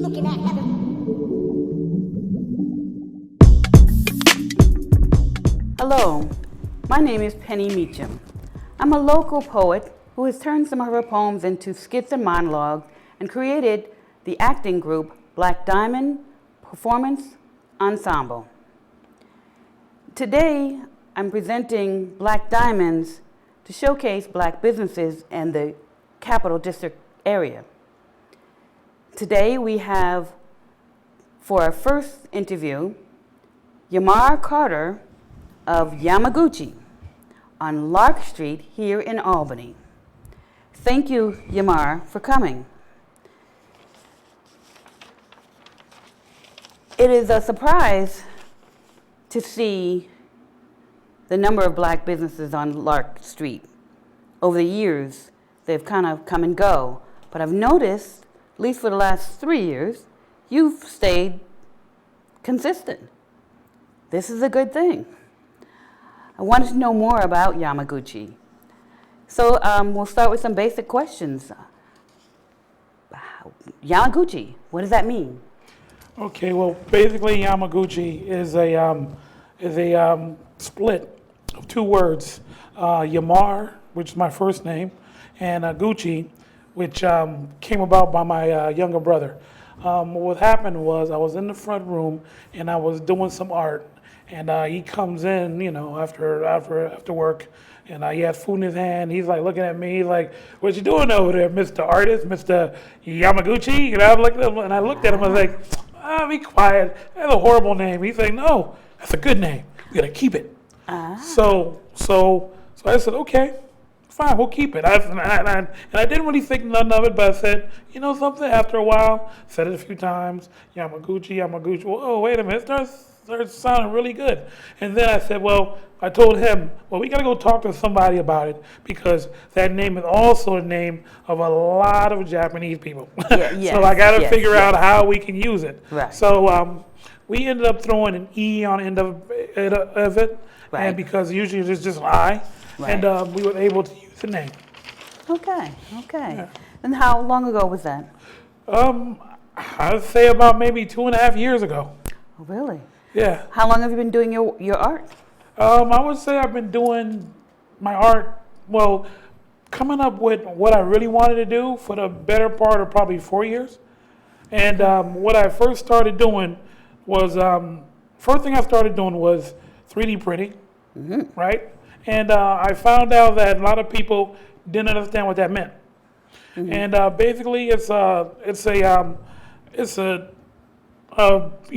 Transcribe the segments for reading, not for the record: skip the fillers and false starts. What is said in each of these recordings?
looking at heaven. Hello, my name is Penny Meacham. I'm a local poet who has turned some of her poems into skits and monologues and created the acting group Black Diamond Performance Ensemble. Today, I'm presenting Black Diamonds to showcase Black businesses in the Capital District area. Today, we have, for our first interview, Yamar Carter of Yamaguchi on Lark Street here in Albany. Thank you, Yamar, for coming. It is a surprise to see the number of Black businesses on Lark Street. Over the years, they've kind of come and go, but I've noticed, at least for the last 3 years, you've stayed consistent. This is a good thing. I wanted to know more about Yamaguchi. So we'll start with some basic questions. Yamaguchi, what does that mean? Okay, well, basically Yamaguchi is a split of two words. Yamar, which is my first name, and Gucci, which came about by my younger brother. What happened was I was in the front room and I was doing some art, and he comes in, you know, after work, and he has food in his hand. He's like looking at me, he's like, "What you doing over there, Mr. Artist, Mr. Yamaguchi?" And I'm like, and I looked at him, I was like, be quiet. That's a horrible name. He's like, "No, that's a good name. We gotta keep it." So I said, "Okay, fine, we'll keep it." And I didn't really think none of it, but I said, you know something? After a while, said it a few times, Yamaguchi. Well, oh, wait a minute, it started sounding really good. And then I said, I told him, we got to go talk to somebody about it, because that name is also the name of a lot of Japanese people. Yes, so I got to figure out yes. how we can use it. Right. So we ended up throwing an E on the end of it, Right. and because usually it's just an I, Right. and we were able to use the name. Okay. Yeah. And how long ago was that? I'd say about maybe 2.5 years ago. Oh, really? Yeah. How long have you been doing your art? I would say I've been doing my art, coming up with what I really wanted to do for the better part of probably 4 years. And what I first started doing was, first thing I started doing was 3D printing, right? And I found out that a lot of people didn't understand what that meant. And basically, you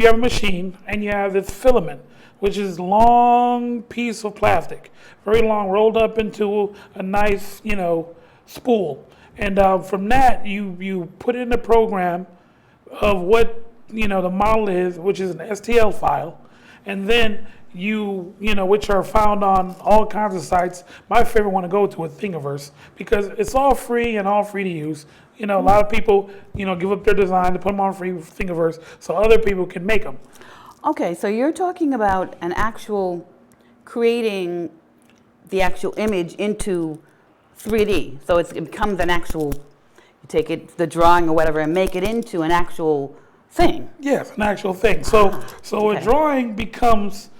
have a machine and you have this filament, which is a long piece of plastic, very long, rolled up into a nice, spool. And from that, you put in the program of what, the model is, which is an STL file. And then which are found on all kinds of sites. My favorite one to go to is Thingiverse, because it's all free and all free to use. A lot of people, give up their design to put them on free with Thingiverse so other people can make them. Okay, so you're talking about creating the actual image into 3D. So it becomes an actual, you take the drawing or whatever and make it into an actual thing. Yes, an actual thing. So okay. A drawing becomes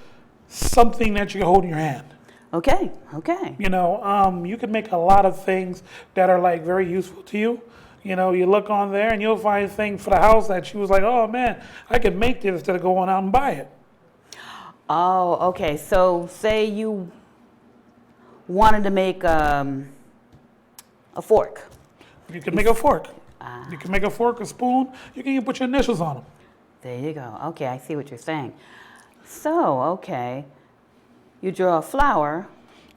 something that you can hold in your hand. Okay. You can make a lot of things that are like very useful to you. You look on there and you'll find a thing for the house that you was like, oh man, I could make this instead of going out and buy it. Oh, okay. So say you wanted to make a fork. You can make a fork. You can make a fork, a spoon. You can even put your initials on them. There you go. Okay, I see what you're saying. So, okay, you draw a flower.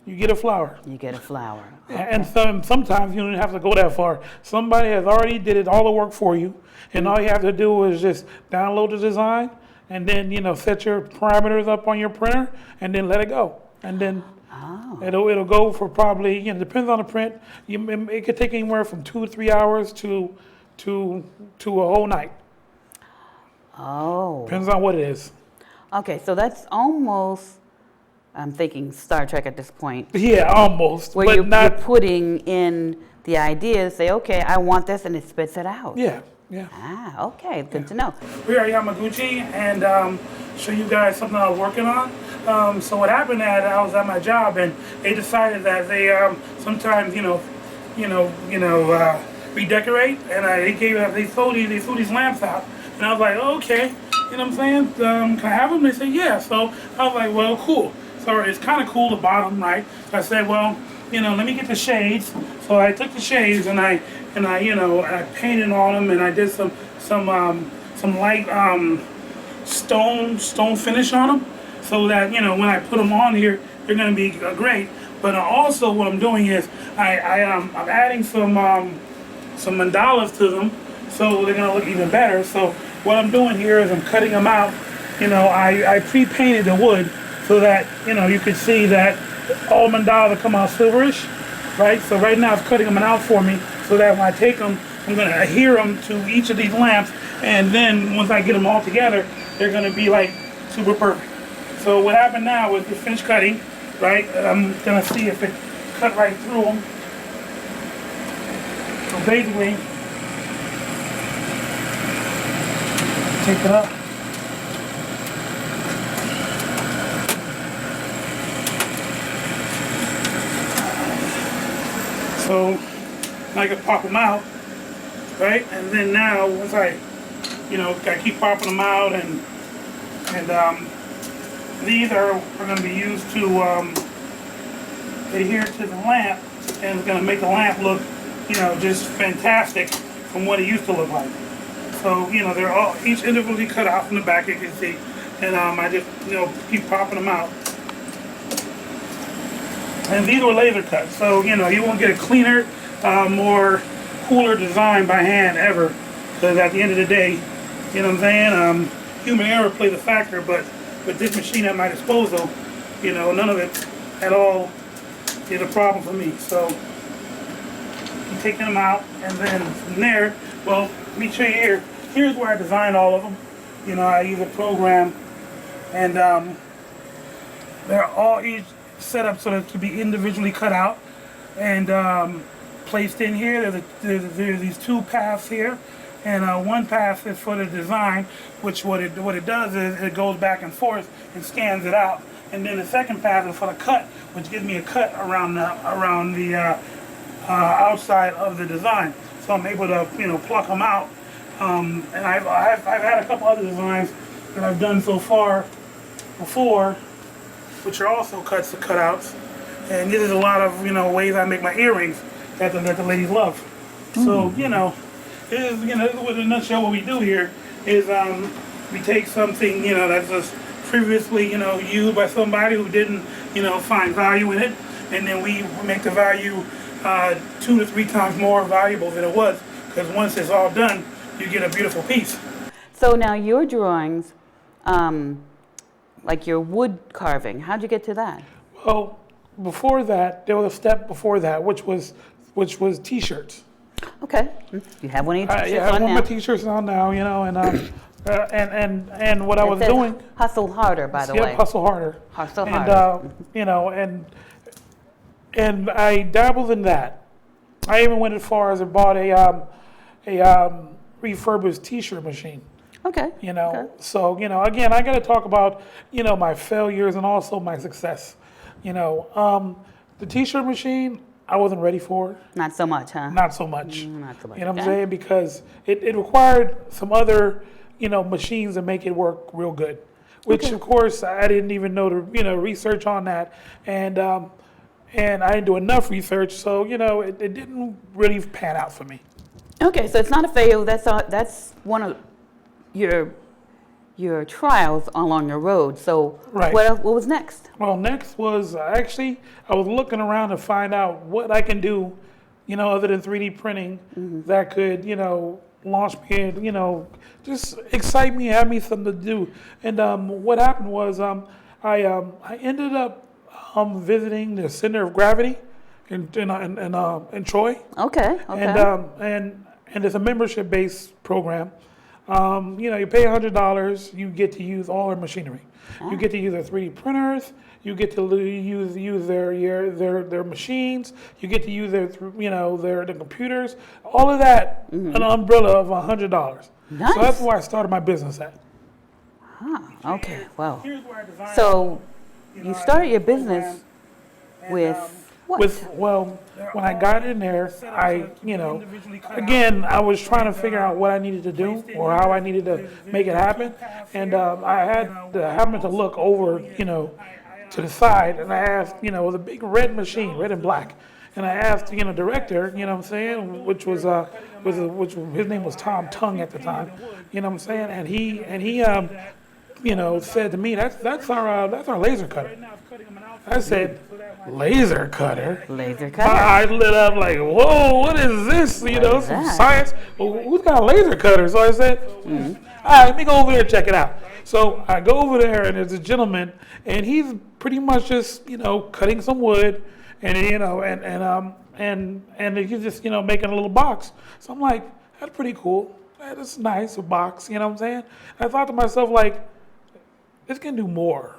You get a flower. You get a flower. Okay. And sometimes you don't have to go that far. Somebody has already did all the work for you, and all you have to do is just download the design, and then set your parameters up on your printer, and then let it go. And then it'll go for probably, depends on the print. It could take anywhere from 2 to 3 hours to a whole night. Oh. Depends on what it is. Okay, so that's almost, I'm thinking Star Trek at this point. Yeah, almost. Where you're putting in the idea, say, okay, I want this, and it spits it out. Yeah. Yeah. Ah, okay, good to know. We are Yamaguchi, and show you guys something I was working on. So what happened that I was at my job, and they decided that they sometimes redecorate, and they threw these lamps out, and I was like, oh, okay, you know what I'm saying? Can I have them? They said yeah. So I was like, well, cool. So it's kind of cool the bottom, right? So I said, well, let me get the shades. So I took the shades and I painted on them, and I did some light stone finish on them, so that when I put them on here, they're gonna be great. But also what I'm doing is I'm adding some mandalas to them, so they're gonna look even better. So what I'm doing here is I'm cutting them out. I pre-painted the wood so that you can see that all mandalas come out silverish, right? So right now it's cutting them out for me, so that when I take them, I'm gonna adhere them to each of these lamps, and then once I get them all together, they're gonna be like super perfect. So what happened now is the finish cutting, right? I'm gonna see if it cut right through them. So basically, take it up. So I can pop them out, right? And then now once I keep popping them out, and these are going to be used to adhere to the lamp, and it's going to make the lamp look, just fantastic from what it used to look like. So they're all each individually cut out from the back, you can see, and I just keep popping them out. And these were laser cut, so you won't get a cleaner, more cooler design by hand ever. Because at the end of the day, you know what I'm saying, human error plays a factor, but with this machine at my disposal, none of it at all is a problem for me. So I'm taking them out, and then from there, well, let me show you here. Here's where I designed all of them. I use a program, and they're all each set up so that it can be individually cut out and placed in here. There's these two paths here, and one path is for the design, which what it does is it goes back and forth and scans it out, and then the second path is for the cut, which gives me a cut around the outside of the design. So I'm able to pluck them out, and I've had a couple other designs that I've done so far before, which are also cutouts, and this is a lot of ways I make my earrings that the ladies love. So this is in a nutshell what we do here is we take something that's just previously used by somebody who didn't find value in it, and then we make the value 2 to 3 times more valuable than it was, because once it's all done, you get a beautiful piece. So now your drawings, like your wood carving, how'd you get to that? Well, before that, there was a step before that, which was T-shirts. Okay, you have one of your T-shirts Yeah, I have on one now. of my T-shirts on now, and what I was It says doing. Hustle harder, by the way. Yep, hustle harder. Hustle And harder. and I dabbled in that. I even went as far as I bought a refurbished T-shirt machine. Okay. Okay. So again, I got to talk about my failures and also my success. The T-shirt machine, I wasn't ready for. Not so much, huh? Not so much. Not so much. You know what I'm Okay. saying? Because it required some other machines to make it work real good. Which of course I didn't even know to research on that, and I didn't do enough research, so it didn't really pan out for me. Okay, so it's not a fail. That's one of your trials along the road. So Right. what was next? Well, next was actually I was looking around to find out what I can do, other than 3D printing that could launch me in, just excite me, have me something to do. And what happened was I ended up visiting the Center of Gravity in Troy. Okay. Okay. And it's a membership-based program. You pay $100, you get to use all their machinery. You get to use their 3D printers, You get to use their machines. You get to use their computers. All of that, an umbrella of $100. Nice. So that's where I started my business at. Okay, wow. Here's where I designed So you started your business with what? When I got in there, again, I was trying to figure out what I needed to do or how I needed to make it happen. And I happened to look over, to the side, and I asked, it was a big red machine, red and black. And I asked, director, what I'm saying, which his name was Tom Tung at the time, what I'm saying, and he said to me, that's our laser cutter. I said, laser cutter? Laser My cutter. eyes lit up like, whoa, what is this? Some that? science. Well, who's got a laser cutter? So I said, all right, let me go over there and check it out. So I go over there, and there's a gentleman, and he's pretty much just, cutting some wood, and and he's just, making a little box. So I'm like, that's pretty cool. That's nice, a box. You know what I'm saying? I thought to myself, like, this can do more.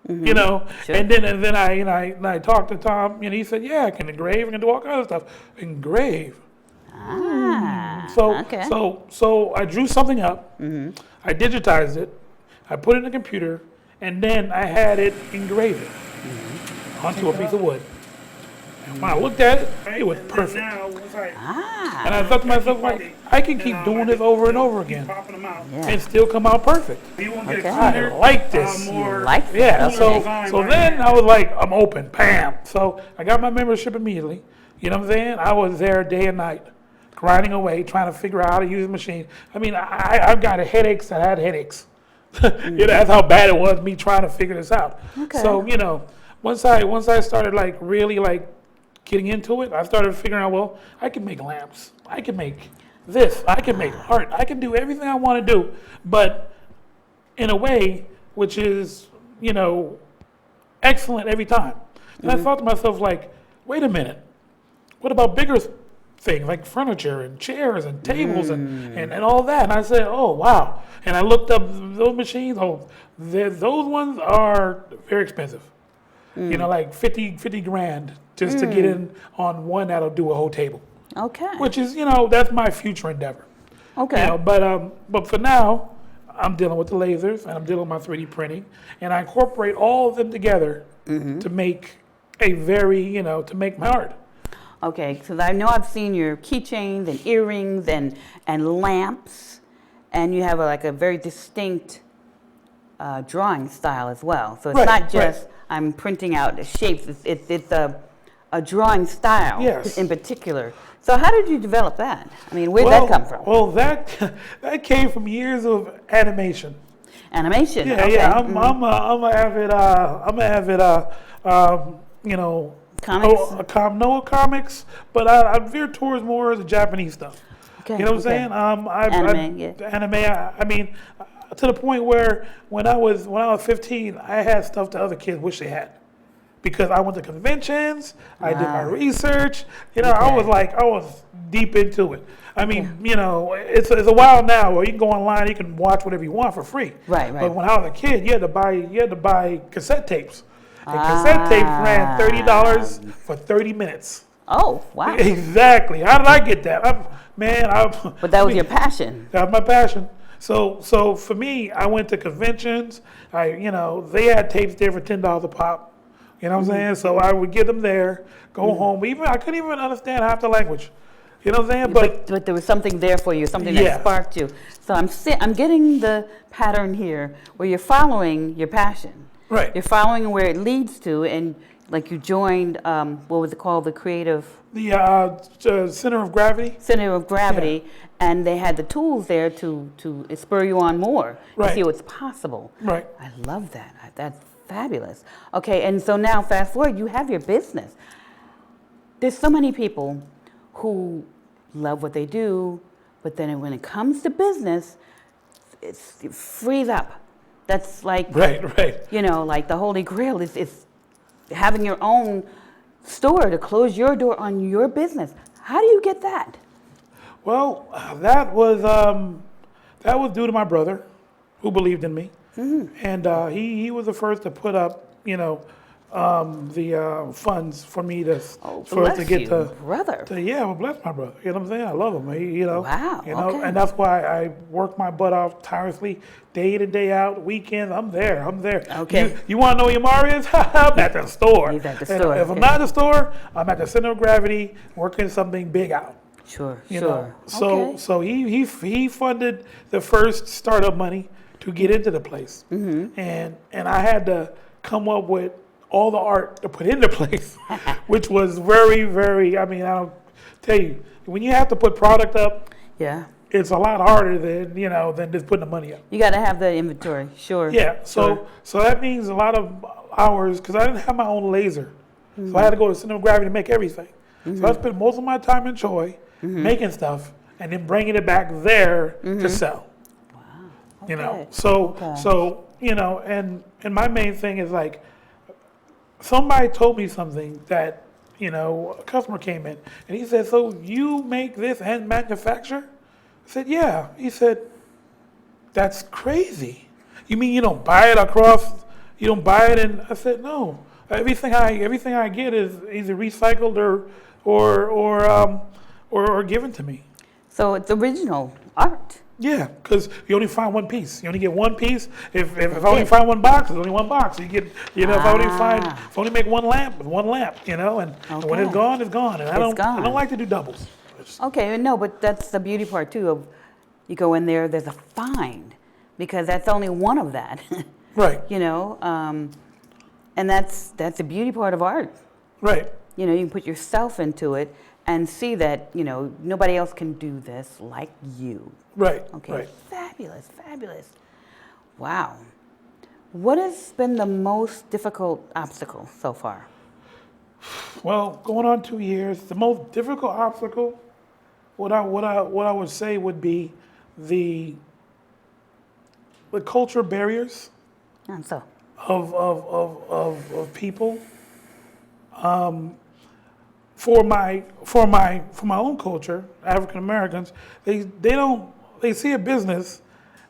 Sure. And then I talked to Tom, and he said, yeah, I can engrave, I can do all kinds of stuff. Engrave. Okay. So I drew something up, I digitized it, I put it in the computer, and then I had it engraved onto a piece of wood. And when I looked at it, it was perfect. And I thought to myself, like, I can keep doing this over and over again and still come out perfect. Okay. I like this. You like that? Yeah, Okay. so then I was like, I'm open, bam. So I got my membership immediately. You know what I'm saying? I was there day and night, grinding away, trying to figure out how to use the machine. I mean, I've got headaches that had headaches. That's how bad it was, me trying to figure this out. Okay. So, once I started like really like getting into it, I started figuring out, well, I can make lamps. I can make this. I can make art. I can do everything I want to do, but in a way which is, excellent every time. And I thought to myself, like, wait a minute. What about bigger things like furniture and chairs and tables and all that? And I said, oh, wow. And I looked up those machines. Oh, those ones are very expensive. Like 50 grand just to get in on one that'll do a whole table. Okay. Which is, that's my future endeavor. Okay. But for now, I'm dealing with the lasers and I'm dealing with my 3D printing, and I incorporate all of them together to make a to make my art. Okay, so I know I've seen your keychains and earrings and lamps, and you have a very distinct drawing style as well. So it's not just I'm printing out shapes. It's a drawing style in particular. So how did you develop that? I mean, where did that come from? Well, that came from years of animation. Animation. Yeah, okay. yeah. I'm an avid comics, but I veer towards more of the Japanese stuff. Okay. You know what I'm saying? Anime. I mean, to the point where when I was 15, I had stuff that other kids wish they had, because I went to conventions, I did my research. I was deep into it. I mean, it's a while now where you can go online, you can watch whatever you want for free. Right. But when I was a kid, you had to buy cassette tapes. And cassette tapes ran $30 for 30 minutes. Oh, wow. Exactly. How did I get that? But that was your passion. That was my passion. So for me, I went to conventions. They had tapes there for $10 a pop. You know what I'm saying? So I would get them there, go home. I couldn't even understand half the language. You know what I'm saying? But there was something there for you, something that sparked you. So I'm getting the pattern here where you're following your passion. Right. You're following where it leads to, and like you joined, what was it called, the creative? The Center of Gravity. Center of Gravity, and they had the tools there to spur you on more, to see what's possible. Right. I love that. That's fabulous. Okay, and so now fast forward, you have your business. There's so many people who love what they do, but then when it comes to business, it frees up. That's like, right. Like the Holy Grail is having your own store to close your door on your business. How do you get that? Well, that was due to my brother, who believed in me, and he was the first to put up, the funds for me to Oh, for us to bless get you, to. brother. Yeah, well, bless my brother. You know what I'm saying? I love him. Wow, okay. And that's why I work my butt off tirelessly, day in and day out. Weekends, I'm there. I'm there. Okay. You want to know who Yamar is? I'm at the store. He's at the And store, if I'm okay. not at the store, I'm at the center of gravity, working something big out. Sure, You sure. know, so Okay. so he funded the first startup money to get into the place, and I had to come up with all the art to put into place, which was very, very. I mean, I'll tell you, when you have to put product up, Yeah. it's a lot harder than just putting the money up. You got to have the inventory. Sure. Yeah, Sure. so that means a lot of hours because I didn't have my own laser, so I had to go to center of gravity to make everything. So I spent most of my time in Troy making stuff and then bringing it back there to sell. You know, Okay. so Okay. so and my main thing is like somebody told me something that a customer came in and he said, "So you make this and manufacture?" I said, "Yeah." He said, "That's crazy. You mean you don't buy it across? You don't buy it?" And I said, "No. Everything I get is either recycled or given to me." So it's original art. Yeah, because you only find one piece. You only get one piece. If I only find one box, there's only one box. You get, if I only make one lamp, it's one lamp, and when Okay. it's gone, it's gone. And I It's gone. don't like to do doubles. Okay, no, but that's the beauty part too of you go in there, there's a find because that's only one of that, Right, and that's the beauty part of art. right, You can put yourself into it and see that, nobody else can do this like you. right, Okay, right. fabulous, fabulous. Wow. What has been the most difficult obstacle so far? Well, going on 2 years, the most difficult obstacle, what I would say would be the cultural barriers And so, of people. For my own culture, African Americans, they see a business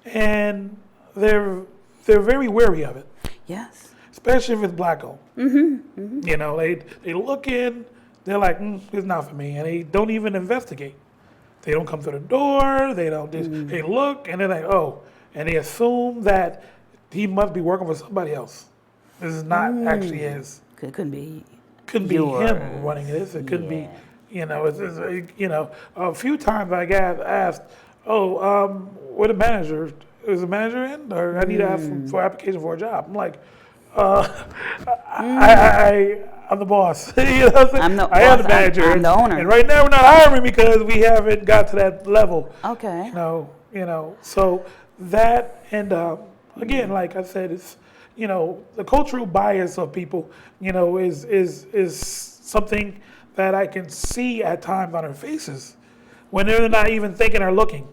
and they're very wary of it, yes. especially if it's black owned. They look in, they're like, it's not for me, and they don't even investigate. They don't come to the door. They don't just they look and they're like, oh, and they assume that he must be working for somebody else. This is not actually his. It couldn't be. Couldn't be him running this. It couldn't be, a few times I got asked, "Oh, where the manager? Is the manager in? Or I need to ask for application for a job." I'm like, I'm the boss. I am the manager. I'm the owner. And right now we're not hiring because we haven't got to that level. Okay. So that and again, like I said, it's. The cultural bias of people, is something that I can see at times on their faces when they're not even thinking or looking.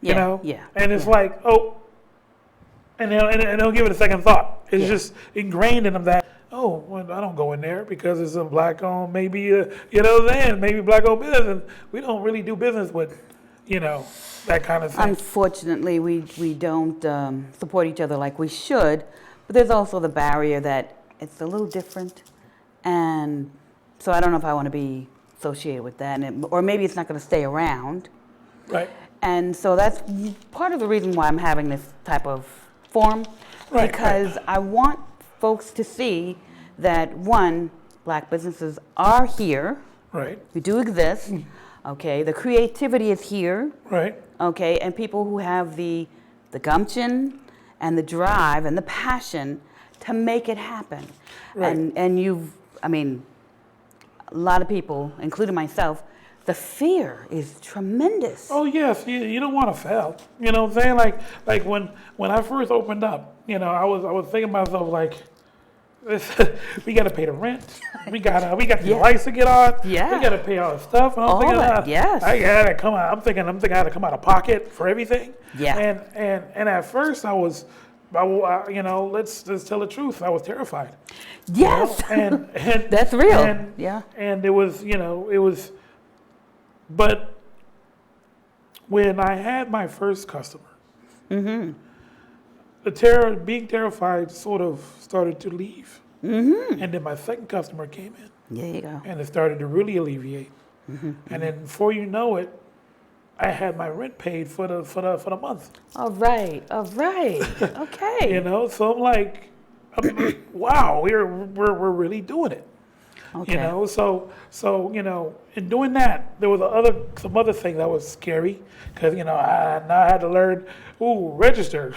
Yeah. And it's like, oh, and they'll give it a second thought. It's just ingrained in them that, oh, well, I don't go in there because it's a black owned, maybe, maybe black owned business, and we don't really do business with, that kind of thing. Unfortunately, we don't support each other like we should. But there's also the barrier that it's a little different, and so I don't know if I want to be associated with that, or maybe it's not going to stay around. Right. And so that's part of the reason why I'm having this type of forum, because I want folks to see that, one, black businesses are here. Right. We do exist. Okay. The creativity is here. Right. Okay. And people who have the gumption and the drive and the passion to make it happen. Right. And a lot of people, including myself, the fear is tremendous. Oh yes, you don't want to fail. You know what I'm saying? Like when I first opened up, I was thinking to myself like, we got to pay the rent. We got the lights to get on. Yeah. We got to pay all the stuff. And I'm thinking, yes. I gotta come out. I'm thinking I had to come out of pocket for everything. Yeah. And at first let's tell the truth. I was terrified. Yes. And That's real. And it was, but when I had my first customer, being terrified sort of started to leave. Mm-hmm. And then my second customer came in. There you go. And it started to really alleviate. Mm-hmm. And then before you know it, I had my rent paid for the month. All right. Okay. You know, so I'm like, wow, we're really doing it. Okay. You know, so you know, in doing that, there was some other thing that was scary because you know now I had to learn, register.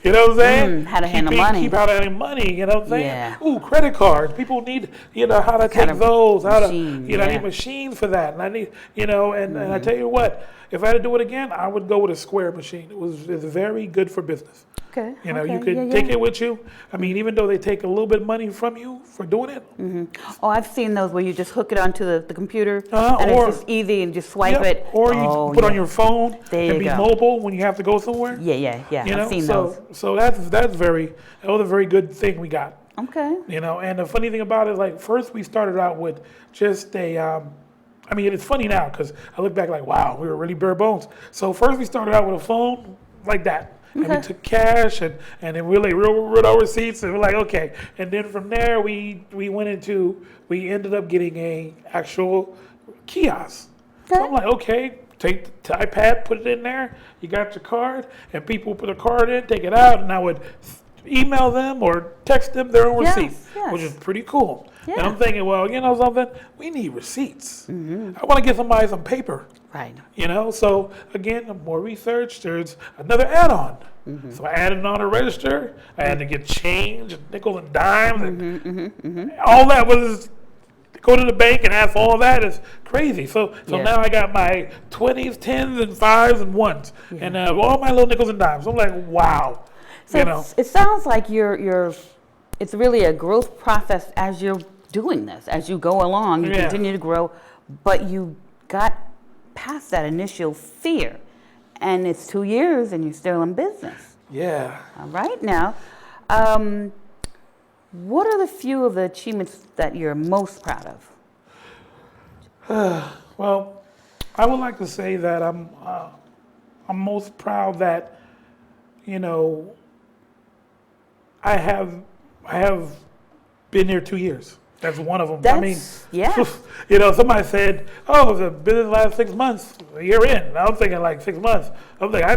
You know what I'm saying? How to handle money. Keep how to handle money. You know what I'm saying? Yeah. Credit cards. People need how to take those. How to I need machines for that, and I need and I tell you what, if I had to do it again, I would go with a Square machine. It's very good for business. Okay. You know, you could take it with you. I mean, even though they take a little bit of money from you for doing it. Mm-hmm. Oh, I've seen those where you just hook it onto the computer or and it's just easy and just swipe it. Or you put on your phone and be mobile when you have to go somewhere. Yeah. You know? I've seen those. So that was a very good thing we got. Okay. You know, and the funny thing about it, like first we started out with just I mean, it's funny now because I look back like, wow, we were really bare bones. So first we started out with a phone like that. And we took cash and then we wrote our receipts and we're like, okay. And then from there we ended up getting a actual kiosk. Okay. So I'm like, okay, take the iPad, put it in there. You got your card and people put a card in, take it out, and I would email them or text them their own receipts, which is pretty cool. Yeah. And I'm thinking, well, you know something? We need receipts. Mm-hmm. I want to get somebody some paper. Right. You know, so again, more research, there's another add-on. Mm-hmm. So I added on a register. I had to get change and nickels and dimes. And all that was go to the bank and ask for all that is crazy. So now I got my 20s, 10s, and 5s and 1s. Yeah. And all my little nickels and dimes. I'm like, wow. So it sounds like it's really a growth process as you're doing this. As you go along, you continue to grow, but you got past that initial fear. And it's 2 years and you're still in business. Yeah. All right. Now, what are the few of the achievements that you're most proud of? Well, I would like to say that I'm most proud that, I have been here 2 years. That's one of them. Somebody said, "Oh, the business last 6 months, a year in." I'm thinking like 6 months. I'm thinking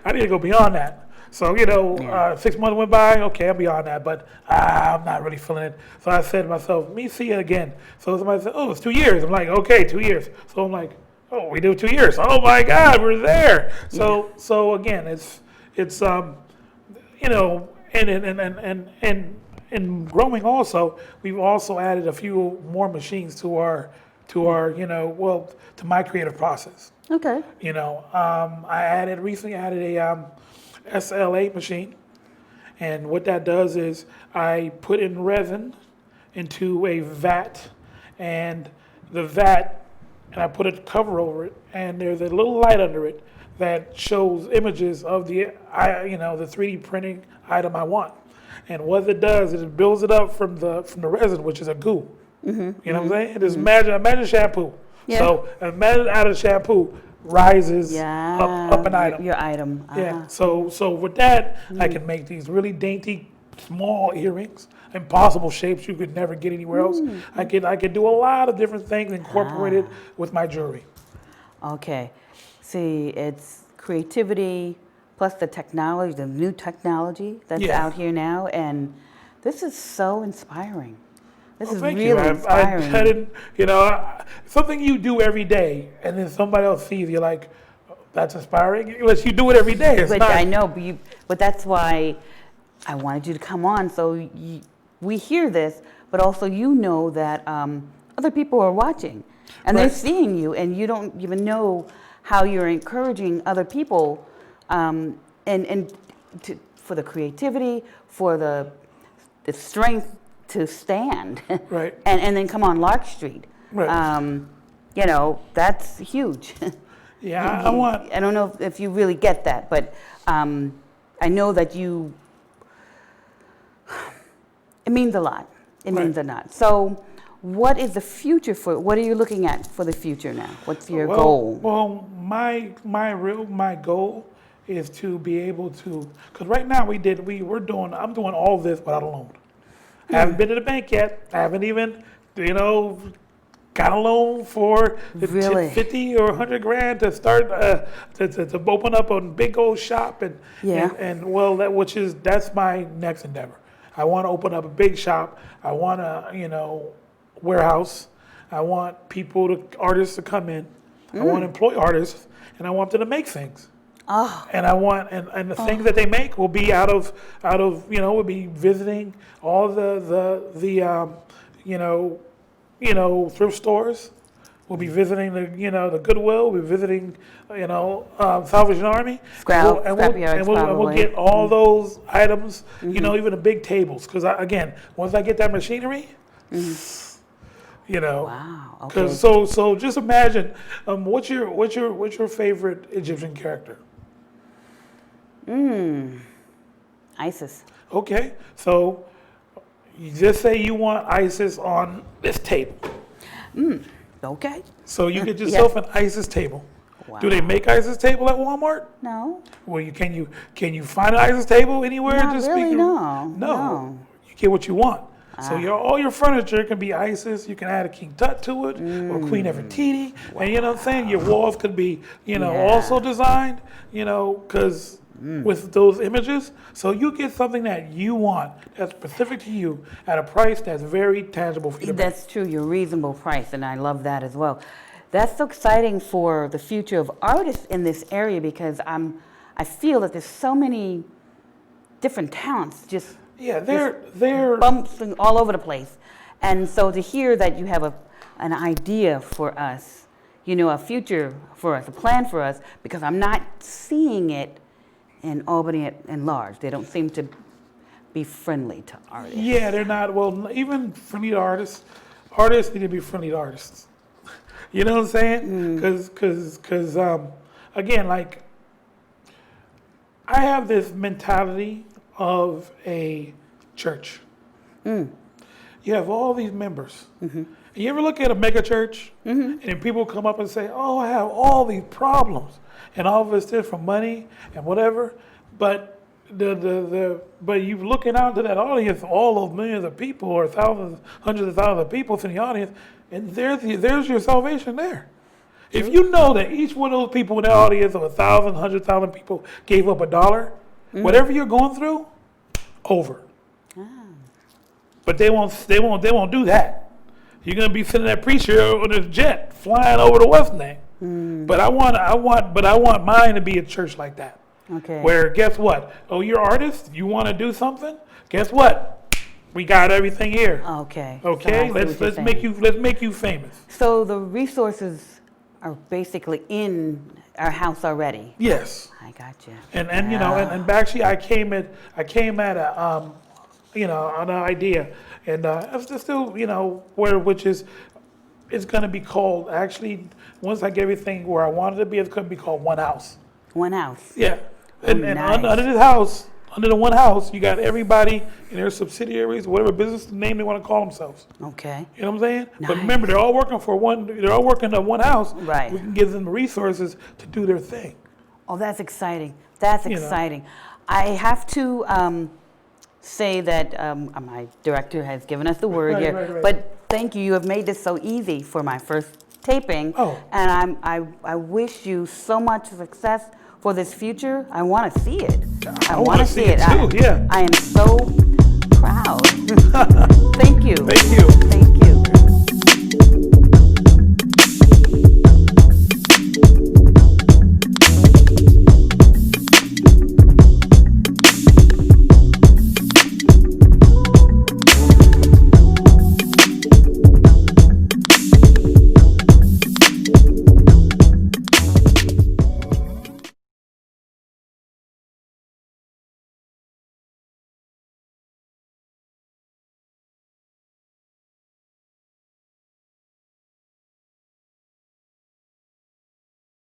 I need to go beyond that. So 6 months went by. Okay, I'm beyond that, but I'm not really feeling it. So I said to myself, "Let me see it again." So somebody said, "Oh, it's 2 years." I'm like, "Okay, 2 years." So I'm like, "Oh, we do 2 years. Oh my God, we're there." So again, it's and growing also, we've also added a few more machines to our to my creative process. Okay. I recently added a SLA machine, and what that does is I put in resin into a vat, and I put a cover over it, and there's a little light under it that shows images of the 3D printing item I want. And what it does is it builds it up from the resin, which is a goo. Mm-hmm, you know what I'm saying? Just imagine shampoo. Yeah. So imagine out of shampoo rises up an item. Your item. Uh-huh. Yeah. So with that, I can make these really dainty, small earrings, impossible shapes you could never get anywhere else. I could do a lot of different things incorporated with my jewelry. Okay. See, it's creativity. Plus the technology, the new technology that's out here now, and this is so inspiring. This is really inspiring. I didn't, something you do every day, and then somebody else sees you like, oh, that's inspiring. Unless you do it every day, I know, but that's why I wanted you to come on. So we hear this, but also that other people are watching, and they're seeing you, and you don't even know how you're encouraging other people. For the creativity, for the strength to stand, right? and then come on Lark Street, right? That's huge. Yeah, I don't know if you really get that, but I know that you. It means a lot. It means a lot. So, what is the future for? What are you looking at for the future now? What's your goal? Well, my goal is to be able to, because right now I'm doing all this without a loan. I haven't been to the bank yet. I haven't even, got a loan for Really? 50 or 100 grand to start to open up a big old shop Yeah. and well, that's my next endeavor. I want to open up a big shop. I want a warehouse. I want artists to come in. I want to employ artists, and I want them to make things. Oh, And I want and the things that they make will be out of we'll be visiting all the thrift stores. We'll be visiting the Goodwill. We'll be visiting Salvation Army. Scrapyards And we'll probably. get all those items. Even the big tables. Because once I get that machinery, wow. Okay. Because so just imagine, what's your favorite Egyptian character? ISIS. Okay, so you just say you want ISIS on this table. Okay. So you get yourself an ISIS table. Wow. Do they make ISIS table at Walmart? No. Well, can you find an ISIS table anywhere? Not really, no. No. You get what you want. So all your furniture can be ISIS. You can add a King Tut to it or Queen Nefertiti, and you know what I'm saying. Your walls could be also designed because with those images. So you get something that you want that's specific to you at a price that's very tangible for you. That's true. You're reasonable price, and I love that as well. That's so exciting for the future of artists in this area because I feel that there's so many different talents just they're bumping all over the place, and so to hear that you have an idea for us, a future for us, a plan for us, because I'm not seeing it in Albany at large. They don't seem to be friendly to artists. Yeah, they're not. Well, even friendly to artists. Artists need to be friendly to artists. You know what I'm saying? Because again, like I have this mentality of a church. You have all these members. You ever look at a mega church and then people come up and say, "Oh, I have all these problems," and all of it's just for money and whatever, but but you looking out to that audience, all those millions of people or thousands, hundreds of thousands of people in the audience, and there's your salvation there. If you know that each one of those people in the audience of 1,000, 100,000 people gave up $1, whatever you're going through, over. But they won't do that. You're gonna be sitting that preacher on a jet flying over the West End. But I want mine to be a church like that. Okay. Where guess what? Oh, you're artist. You want to do something? Guess what? We got everything here. Okay. Okay. So Let's make you famous. So the resources are basically in our house already. Yes. I got you. And and actually I came at a an idea, and it's still it's going to be called, actually, once I get everything where I want it to be, it's going to be called One House. One house. Yeah. And nice. under this house, under the One House, you got everybody in their subsidiaries, whatever business name they want to call themselves. Okay. You know what I'm saying? Nice. But remember, they're all working at one house. Right. We can give them the resources to do their thing. Oh, that's exciting. That's exciting. I have to say that my director has given us the word Right, here. right. But thank you. You have made this so easy for my first taping. Oh. And I wish you so much success for this future. I want to see it. I want to see it too. Yeah. I am so proud. Thank you. Thank you. Thank